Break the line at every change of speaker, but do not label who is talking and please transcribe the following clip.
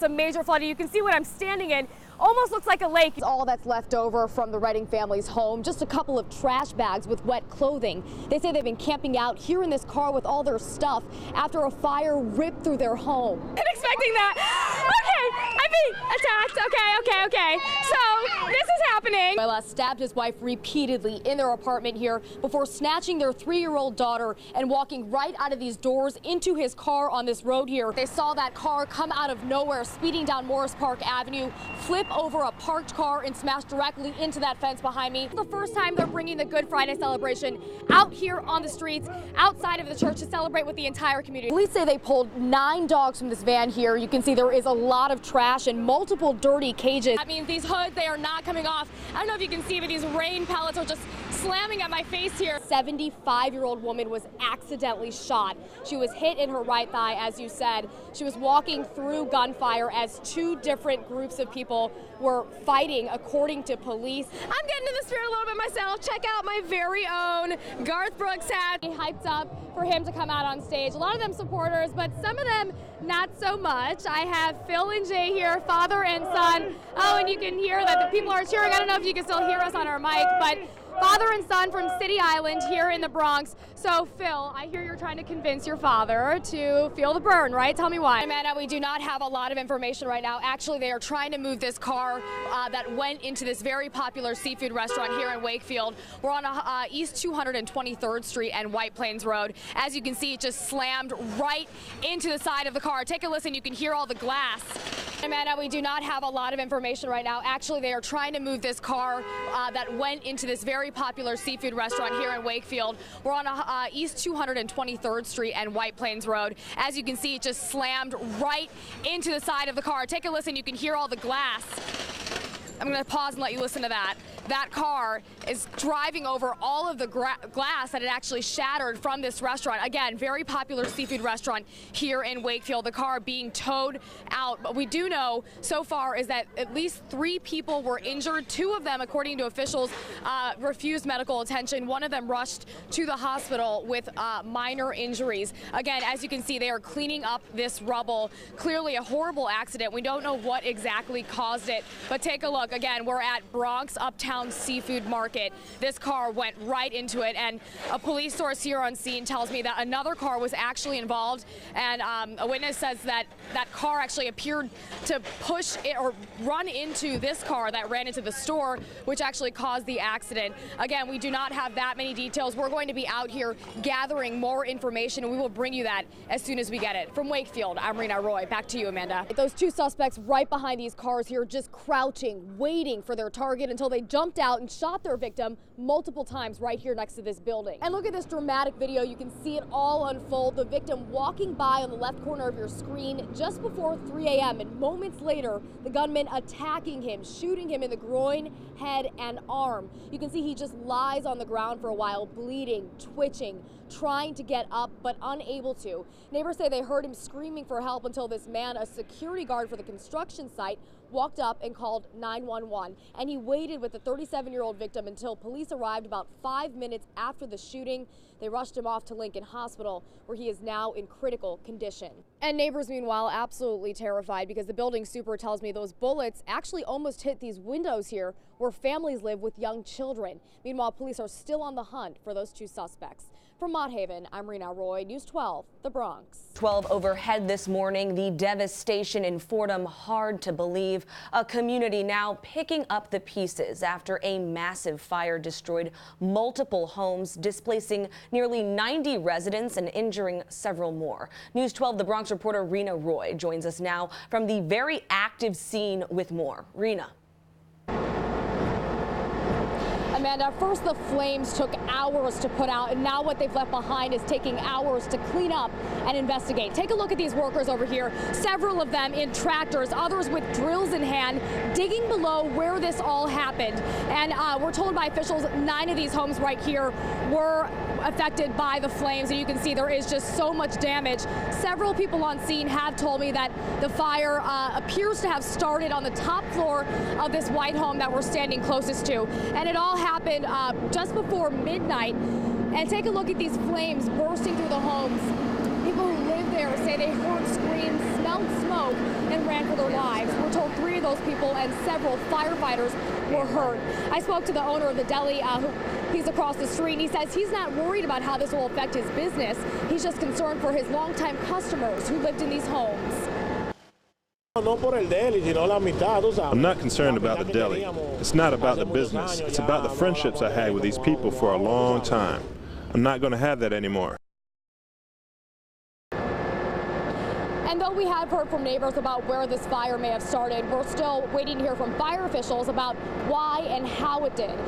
Some major flooding. You can see what I'm standing in. Almost looks like a lake. All that's left over from the Redding family's home, just a couple of trash bags with wet clothing. They say they've been camping out here in this car with all their stuff after a fire ripped through their home. I'm expecting that. Okay, I'm being attacked. Okay. So this is happening. Milas stabbed his wife repeatedly in their apartment here before snatching their 3-year-old daughter and walking right out of these doors into his car on this road here. They saw that car come out of nowhere, speeding down Morris Park Avenue, flip over a parked car and smash directly into that fence behind me. The first time they're bringing the Good Friday celebration out here on the streets outside of the church to celebrate with the entire community. Police say they pulled 9 dogs from this van here. You can see there is a lot of trash and multiple dirty cages. That means these hoods, they are not coming off. I don't know if you can see, but these rain pellets are just slamming at my face here. 75-year-old woman was accidentally shot. She was hit in her right thigh, as you said. She was walking through gunfire as 2 different groups of people were fighting, according to police. I'm getting in the spirit a little bit myself. Check out my very own Garth Brooks hat. He hyped up for him to come out on stage. A lot of them supporters, but some of them not so much. I have Phil and Jay here, father and son. Oh, and you can hear that the people are cheering. I don't know if you can still hear us on our mic, but father and son from City Island here in the Bronx. So, Phil, I hear you're trying to convince your father to feel the burn, right? Tell me why. Amanda, we do not have a lot of information right now. Actually, they are trying to move this car that went into this very popular seafood restaurant here in Wakefield. We're on East 223rd Street and White Plains Road. As you can see, it just slammed right into the side of the car. Take a listen. You can hear all the glass. Amanda, we do not have a lot of information right now. Actually, they are trying to move this car that went into this very popular seafood restaurant here in Wakefield. We're on East 223rd Street and White Plains Road. As you can see, it just slammed right into the side of the car. Take a listen. You can hear all the glass. I'm going to pause and let you listen to that. That car is driving over all of the glass that had actually shattered from this restaurant. Again, very popular seafood restaurant here in Wakefield. The car being towed out. But we do know so far is that at least 3 people were injured. 2 of them, according to officials, refused medical attention. 1 of them rushed to the hospital with minor injuries. Again, as you can see, they are cleaning up this rubble. Clearly a horrible accident. We don't know what exactly caused it, but take a look. Again, we're at Bronx Uptown Seafood Market. This car went right into it, and a police source here on scene tells me that another car was actually involved, and a witness says that that car actually appeared to push it or run into this car that ran into the store, which actually caused the accident. Again, we do not have that many details. We're going to be out here gathering more information, and we will bring you that as soon as we get it. From Wakefield, I'm Rena Roy. Back to you, Amanda. Those 2 suspects right behind these cars here, just crouching, waiting for their target until they jumped out and shot their victim multiple times right here next to this building. And look at this dramatic video. You can see it all unfold. The victim walking by on the left corner of your screen just before 3 a.m. and moments later, the gunman attacking him, shooting him in the groin, head, and arm. You can see he just lies on the ground for a while, bleeding, twitching, trying to get up, but unable to. Neighbors say they heard him screaming for help until this man, a security guard for the construction site, walked up and called 911, and he waited with the 37-year-old victim until police arrived about 5 minutes after the shooting. They rushed him off to Lincoln Hospital, where he is now in critical condition. And neighbors, meanwhile, absolutely terrified because the building super tells me those bullets actually almost hit these windows here where families live with young children. Meanwhile, police are still on the hunt for those 2 suspects. From Mott Haven, I'm Rena Roy, News 12, the Bronx.
12 overhead this morning. The devastation in Fordham, hard to believe. A community now picking up the pieces after a massive fire destroyed multiple homes, displacing nearly 90 residents and injuring several more. News 12, the Bronx reporter Rena Roy joins us now from the very active scene with more. Rena.
Amanda, first the flames took hours to put out, and now what they've left behind is taking hours to clean up and investigate. Take a look at these workers over here, several of them in tractors, others with drills in hand, digging below where this all happened. And we're told by officials 9 of these homes right here were affected by the flames, and you can see there is just so much damage. Several people on scene have told me that the fire appears to have started on the top floor of this white home that we're standing closest to, and it all happened just before midnight. And take a look at these flames bursting through the homes. People who live there say they heard screams, smelled smoke, smoke and ran for their lives. We're told 3 of those people and several firefighters were hurt. I spoke to the owner of the deli. He's across the street, and he says he's not worried about how this will affect his business. He's just concerned for his longtime customers who lived in these homes.
I'm not concerned about the deli. It's not about the business. It's about the friendships I had with these people for a long time. I'm not going to have that anymore.
And though we have heard from neighbors about where this fire may have started, we're still waiting to hear from fire officials about why and how it did.